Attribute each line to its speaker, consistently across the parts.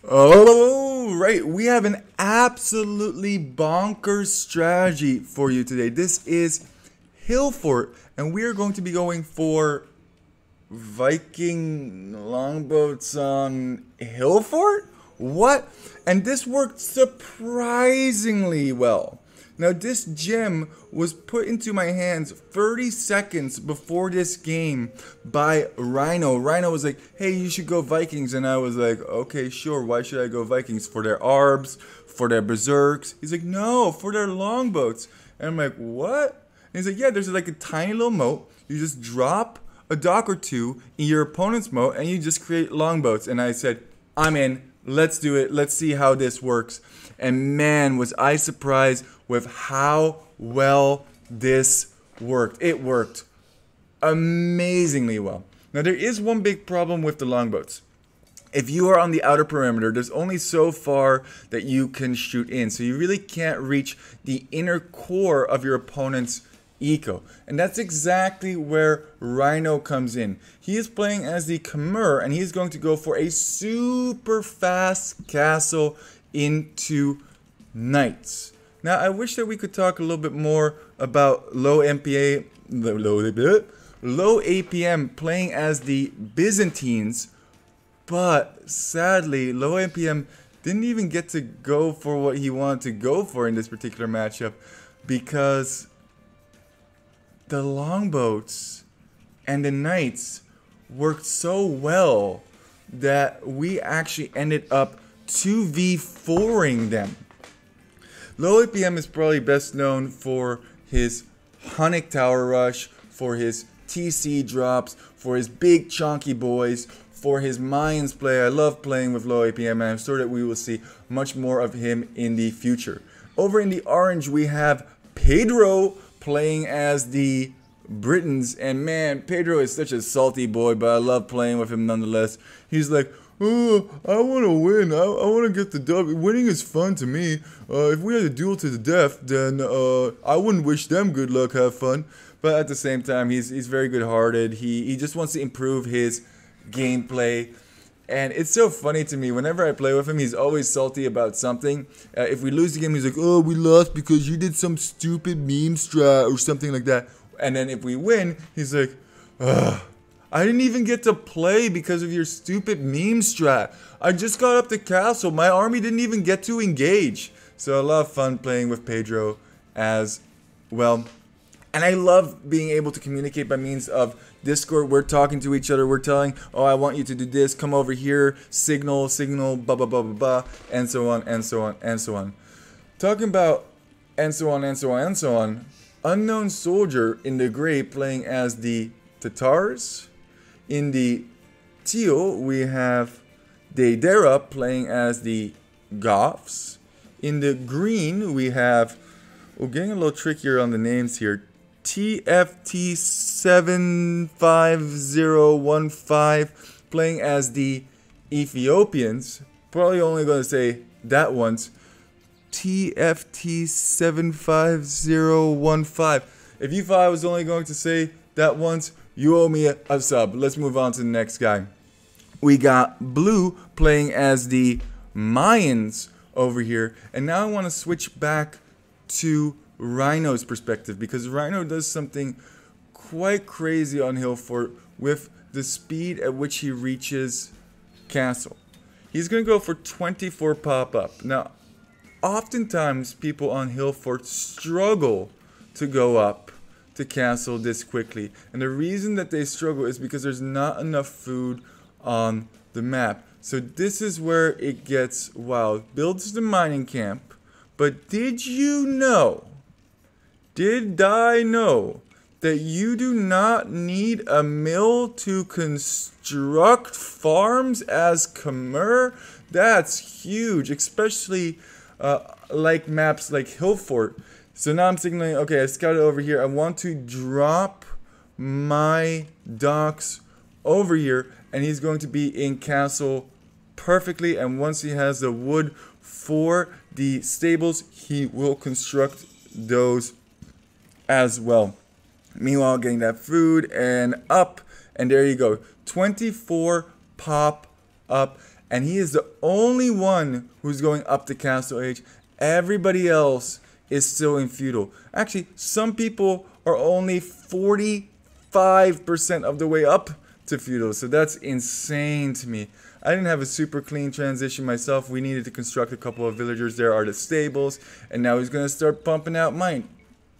Speaker 1: Oh, right. We have an absolutely bonkers strategy for you today. This is Hill Fort, and we are going to be going for Viking longboats on Hill Fort? What? And this worked surprisingly well. Now, this gem was put into my hands 30 seconds before this game by Rhino. Rhino was like, hey, you should go Vikings. And I was like, okay, sure. Why should I go Vikings? For their arbs? For their berserks? He's like, no, for their longboats. And I'm like, what? And he's like, yeah, there's like a tiny little moat. You just drop a dock or two in your opponent's moat and you just create longboats. And I said, I'm in. Let's do it. Let's see how this works. And man, was I surprised with how well this worked. It worked amazingly well. Now, there is one big problem with the longboats. If you are on the outer perimeter, there's only so far that you can shoot in. So you really can't reach the inner core of your opponent's eco. And that's exactly where Rhino comes in. He is playing as the Khmer, and he's going to go for a super fast castle into knights. Now, I wish that we could talk a little bit more about low APM playing as the Byzantines, but sadly, low APM didn't even get to go for what he wanted to go for in this particular matchup because the longboats and the knights worked so well that we actually ended up 2v4ing them. Low APM is probably best known for his Hunnic Tower Rush, for his TC drops, for his big chunky boys, for his Mines play. I love playing with low APM, and I'm sure that we will see much more of him in the future. Over in the orange, we have Pedro playing as the Britons, and man, Pedro is such a salty boy, but I love playing with him nonetheless. He's like, oh, I want to win. I want to get the W. Winning is fun to me. If we had a duel to the death, then I wouldn't wish them good luck, have fun. But at the same time, he's very good-hearted. He just wants to improve his gameplay. And it's so funny to me, whenever I play with him, he's always salty about something. If we lose the game, he's like, oh, we lost because you did some stupid meme strat or something like that. And then if we win, he's like, ugh, I didn't even get to play because of your stupid meme strat. I just got up the castle. My army didn't even get to engage. So a lot of fun playing with Pedro as well. And I love being able to communicate by means of Discord. We're talking to each other. We're telling, oh, I want you to do this. Come over here. Signal, blah, blah, blah, blah, blah. And so on, and so on, and so on. Talking about and so on, and so on, and so on. Unknown Soldier in the gray playing as the Tatars. In the teal, we have Deidara playing as the Goths. In the green, we have, oh, getting a little trickier on the names here, TFT75015 playing as the Ethiopians. Probably only going to say that once. TFT75015. If you thought I was only going to say that once, you owe me a sub. Let's move on to the next guy. We got blue playing as the Mayans over here. And now I want to switch back to Rhino's perspective, because Rhino does something quite crazy on Hill Fort with the speed at which he reaches castle. He's going to go for 24 pop-up. Now, oftentimes people on Hill Fort struggle to go up to castle this quickly, and the reason that they struggle is because there's not enough food on the map. So this is where it gets wild. Builds the mining camp, but did you know, did I know that you do not need a mill to construct farms as Khmer? That's huge, especially like maps like Hill Fort. So now I'm signaling, okay, I scouted over here. I want to drop my docks over here, and he's going to be in castle perfectly. And once he has the wood for the stables, he will construct those as well. Meanwhile, getting that food and up, and there you go. 24 pop up. And he is the only one who's going up to Castle Age. Everybody else is still in feudal. Actually, some people are only 45% of the way up to feudal. So that's insane to me. I didn't have a super clean transition myself. We needed to construct a couple of villagers. There are the stables. And now he's going to start pumping out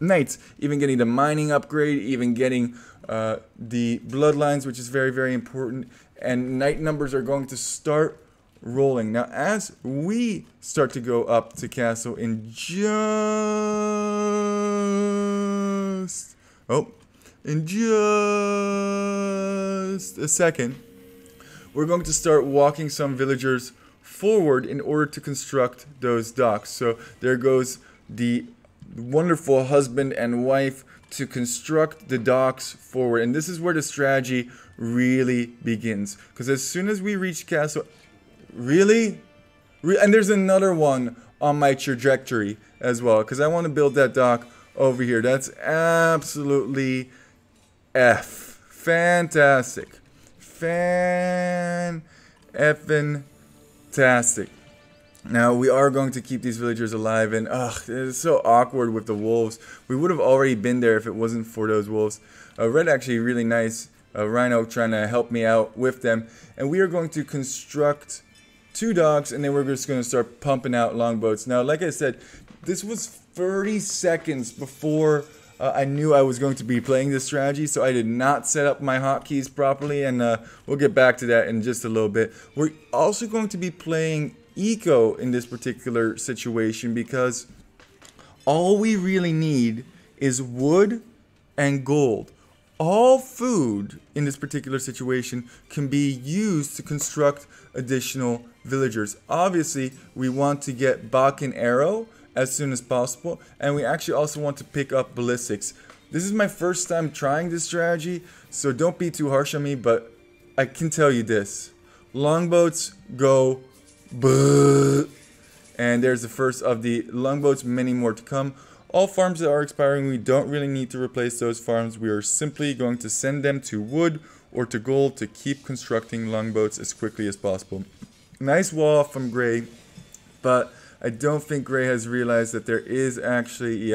Speaker 1: knights. Even getting the mining upgrade. Even getting the bloodlines, which is very, very important. And knight numbers are going to start rolling. Now, as we start to go up to castle in just a second, we're going to start walking some villagers forward in order to construct those docks. So there goes the wonderful husband and wife to construct the docks forward. And this is where the strategy really begins. Because as soon as we reach castle... Really? And there's another one on my trajectory as well. Because I want to build that dock over here. That's absolutely fantastic. Fan-effing-tastic. Now, we are going to keep these villagers alive, and it's so awkward with the wolves. We would have already been there if it wasn't for those wolves. Red actually really nice. Rhino trying to help me out with them. And we are going to construct 2 docks, and then we're just going to start pumping out longboats. Now, like I said, this was 30 seconds before I knew I was going to be playing this strategy, so I did not set up my hotkeys properly, and we'll get back to that in just a little bit. We're also going to be playing eco in this particular situation because all we really need is wood and gold. All food in this particular situation can be used to construct additional villagers. Obviously, we want to get Bach and Arrow as soon as possible, and we actually also want to pick up ballistics. This is my first time trying this strategy, so don't be too harsh on me, but I can tell you this. Longboats go buh. And there's the first of the longboats, many more to come. All farms that are expiring, we don't really need to replace those farms. We are simply going to send them to wood or to gold to keep constructing longboats as quickly as possible. Nice wall from Gray, but I don't think Gray has realized that there is actually,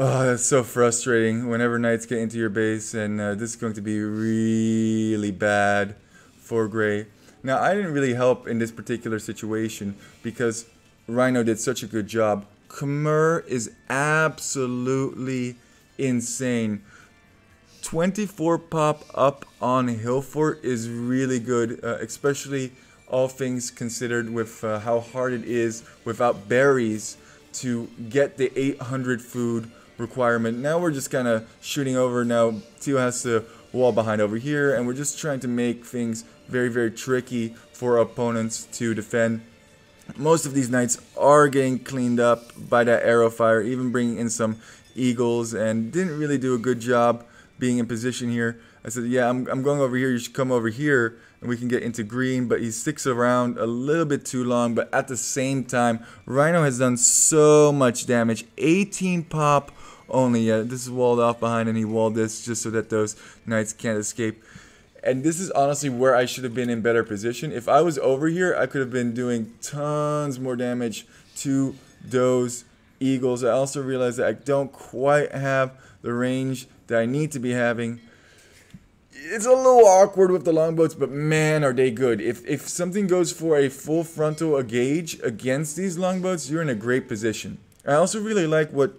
Speaker 1: Oh, that's so frustrating whenever knights get into your base, and this is going to be really bad for Gray. Now, I didn't really help in this particular situation because Rhino did such a good job. Khmer is absolutely insane. 24 pop up on Hillfort is really good, especially all things considered with how hard it is without berries to get the 800 food requirement. Now we're just kind of shooting over. Now Teal has to wall behind over here, and we're just trying to make things very, very tricky for opponents to defend. Most of these knights are getting cleaned up by that arrow fire, even bringing in some eagles, and didn't really do a good job being in position here. I said, yeah, I'm going over here, you should come over here, and we can get into green, but he sticks around a little bit too long. But at the same time, Rhino has done so much damage. 18 pop only. Yeah, this is walled off behind, and he walled this just so that those knights can't escape. And this is honestly where I should have been in better position. If I was over here, I could have been doing tons more damage to those eagles. I also realized that I don't quite have the range that I need to be having. It's a little awkward with the longboats, but man, are they good. If something goes for a full frontal engage against these longboats, you're in a great position. I also really like what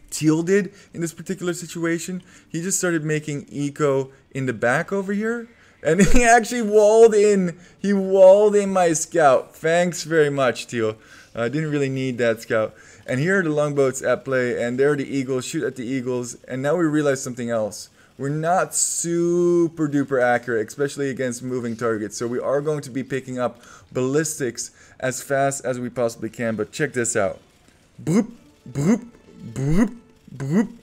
Speaker 1: Teal did in this particular situation. He just started making eco in the back over here, and he actually walled in. He walled in my scout. Thanks very much, Teal. I didn't really need that scout. And here are the longboats at play, and there are the eagles. Shoot at the eagles, and now we realize something else. We're not super duper accurate, especially against moving targets. So we are going to be picking up ballistics as fast as we possibly can. But check this out. Boop, boop, boop, boop.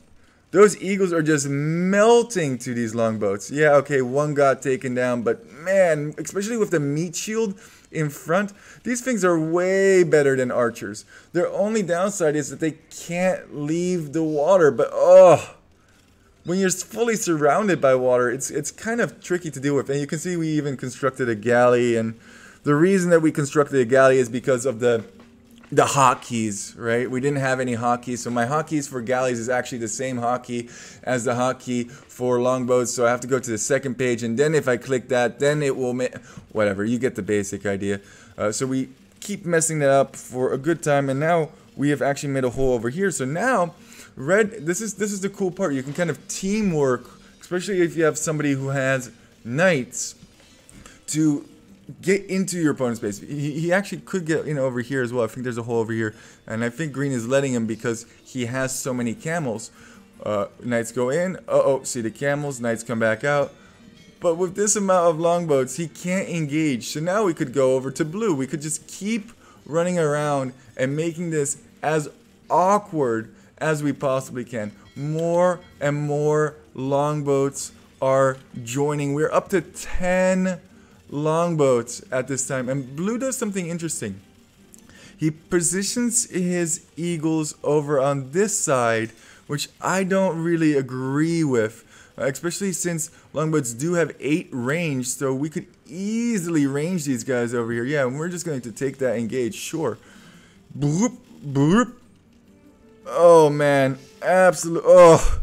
Speaker 1: Those eagles are just melting to these longboats. Yeah, okay, one got taken down, but man, especially with the meat shield in front, these things are way better than archers. Their only downside is that they can't leave the water, but oh, when you're fully surrounded by water, it's kind of tricky to deal with. And you can see we even constructed a galley, and the reason that we constructed a galley is because of the hotkeys, right? We didn't have any hotkeys, so my hotkeys for galleys is actually the same hotkey as the hotkey for longboats. So I have to go to the second page, and then if I click that, then it will make whatever. You get the basic idea. So we keep messing that up for a good time, and now we have actually made a hole over here. So now, red. This is the cool part. You can kind of teamwork, especially if you have somebody who has knights, to get into your opponent's base. He actually could get over here as well. I think there's a hole over here, and I think green is letting him because he has so many camels. Knights go in. See the camels. Knights come back out. But with this amount of longboats, he can't engage. So now we could go over to blue. We could just keep running around and making this as awkward as we possibly can. More and more longboats are joining. We're up to 10 longboats at this time, and blue does something interesting. He positions his eagles over on this side, which I don't really agree with, especially since longboats do have 8 range, so we could easily range these guys over here. Yeah, and we're just going to take that engage, sure. Bloop, bloop. Oh man, absolute. Oh,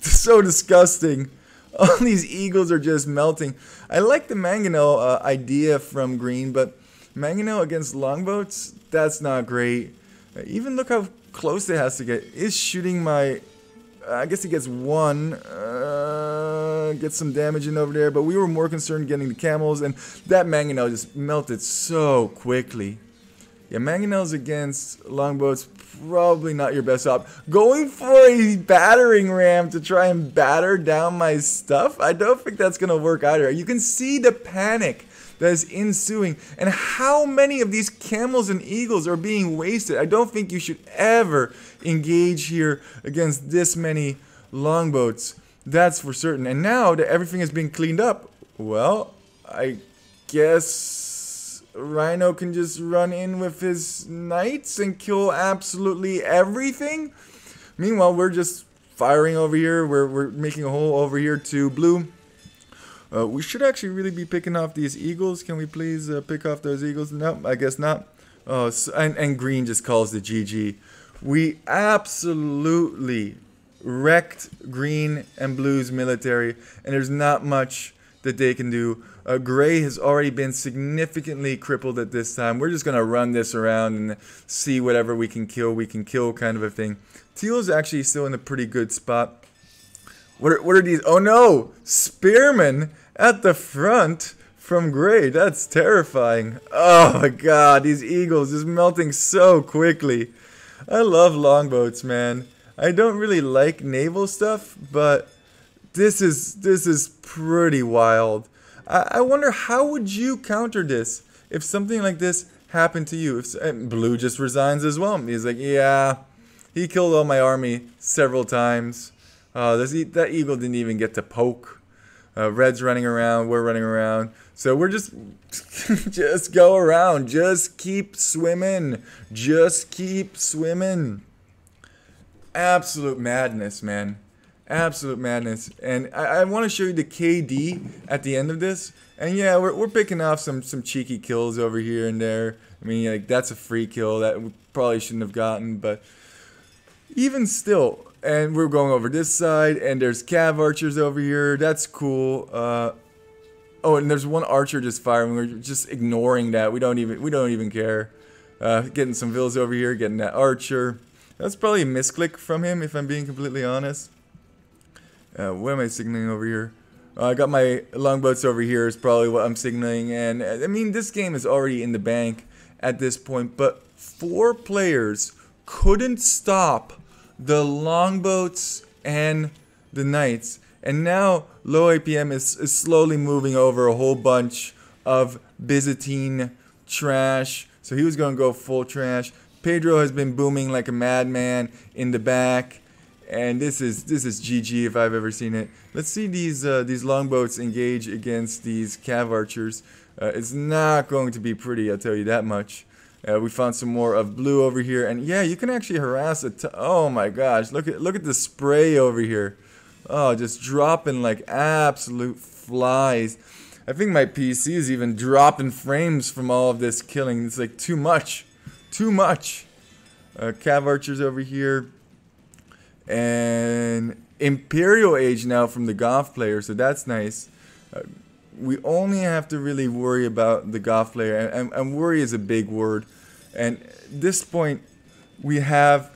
Speaker 1: so disgusting. All these eagles are just melting. I like the mangonel idea from green, but mangonel against longboats, that's not great. Even look how close it has to get. Is shooting my... I guess he gets one. Gets some damage in over there, but we were more concerned getting the camels, and that mangonel just melted so quickly. Yeah, mangonels against longboats, probably not your best op. Going for a battering ram to try and batter down my stuff? I don't think that's going to work either. You can see the panic that is ensuing, and how many of these camels and eagles are being wasted. I don't think you should ever engage here against this many longboats. That's for certain. And now that everything has been cleaned up, well, I guess Rhino can just run in with his knights and kill absolutely everything. Meanwhile, we're just firing over here. We're making a hole over here to blue. We should actually really be picking off these eagles. Can we please pick off those eagles? No, I guess not. Oh, and green just calls the GG. We absolutely wrecked green and blue's military, and there's not much that they can do. Gray has already been significantly crippled at this time. We're just going to run this around and see whatever we can kill kind of a thing. Teal is actually still in a pretty good spot. What are these? Oh no! Spearmen at the front from Gray. That's terrifying. Oh my god, these eagles just melting so quickly. I love longboats, man. I don't really like naval stuff, but this is pretty wild. I wonder, how would you counter this if something like this happened to you? And blue just resigns as well. He's like, yeah, he killed all my army several times. That eagle didn't even get to poke. Red's running around, we're running around. So we're just go around. Just keep swimming. Just keep swimming. Absolute madness, man. Absolute madness. And I want to show you the KD at the end of this. And yeah, we're picking off some cheeky kills over here and there. I mean, like, that's a free kill that we probably shouldn't have gotten, but even still. And we're going over this side, and there's cav archers over here. That's cool. Oh, and there's one archer just firing. We're just ignoring that. We don't even care. Getting some vills over here, getting that archer. That's probably a misclick from him, if I'm being completely honest. What am I signaling over here? I got my longboats over here is probably what I'm signaling. And I mean, this game is already in the bank at this point. But 4 players couldn't stop the longboats and the knights. And now low APM is slowly moving over a whole bunch of Byzantine trash. So he was going to go full trash. Pedro has been booming like a madman in the back. And this is GG if I've ever seen it. Let's see these longboats engage against these cav archers. It's not going to be pretty, I'll tell you that much. We found some more of blue over here, and yeah, you can actually harass oh my gosh, look at the spray over here. Oh, just dropping like absolute flies. I think my PC is even dropping frames from all of this killing. It's like too much. Too much. Cav archers over here. And Imperial Age now from the Goth player, so that's nice. We only have to really worry about the Goth player, and worry is a big word. And at this point, we have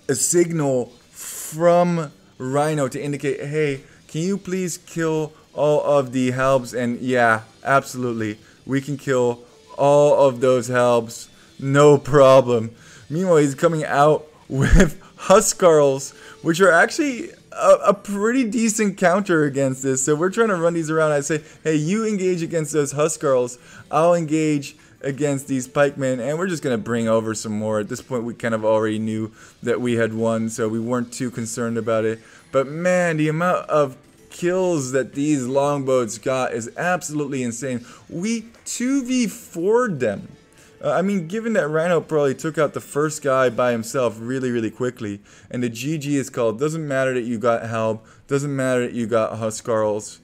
Speaker 1: a signal from Rhino to indicate, hey, can you please kill all of the Helbs? And yeah, absolutely, we can kill all of those Helbs, no problem. Meanwhile, he's coming out with Huskarls, which are actually a pretty decent counter against this. So we're trying to run these around. I say, hey, you engage against those Huskarls, I'll engage against these pikemen, and we're just going to bring over some more. At this point, we kind of already knew that we had won, so we weren't too concerned about it. But man, the amount of kills that these longboats got is absolutely insane. We 2v4'd them. I mean, given that Rhino probably took out the first guy by himself really, really quickly, and the GG is called, doesn't matter that you got Helb, doesn't matter that you got Huskarls.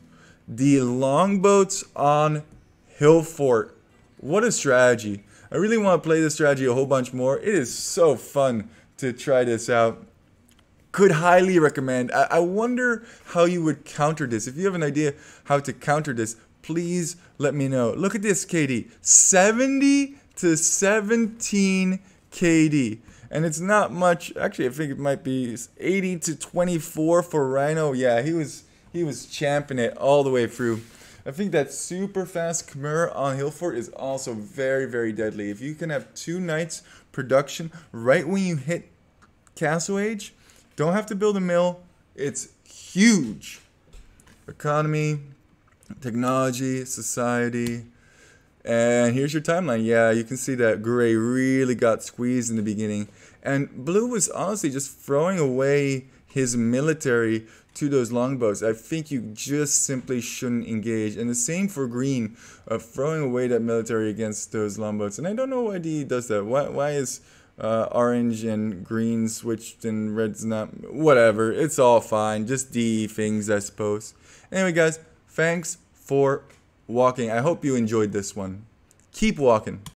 Speaker 1: The longboats on Hill Fort. What a strategy. I really want to play this strategy a whole bunch more. It is so fun to try this out. Could highly recommend. I wonder how you would counter this. If you have an idea how to counter this, please let me know. Look at this KD. 70 to 17 KD. And it's not much. Actually, I think it might be 80 to 24 for Rhino. Yeah, he was champing it all the way through. I think that super fast Khmer on Hillfort is also very, very deadly. If you can have 2 knights production right when you hit Castle Age, don't have to build a mill. It's huge. Economy, technology, society. And here's your timeline. Yeah, you can see that Gray really got squeezed in the beginning. And Blue was honestly just throwing away his military to those longboats. I think you just simply shouldn't engage. And the same for Green, throwing away that military against those longboats. And I don't know why D does that. Why is orange and green switched and red's not? Whatever. It's all fine. Just D things, I suppose. Anyway, guys, thanks for walking. I hope you enjoyed this one. Keep walking.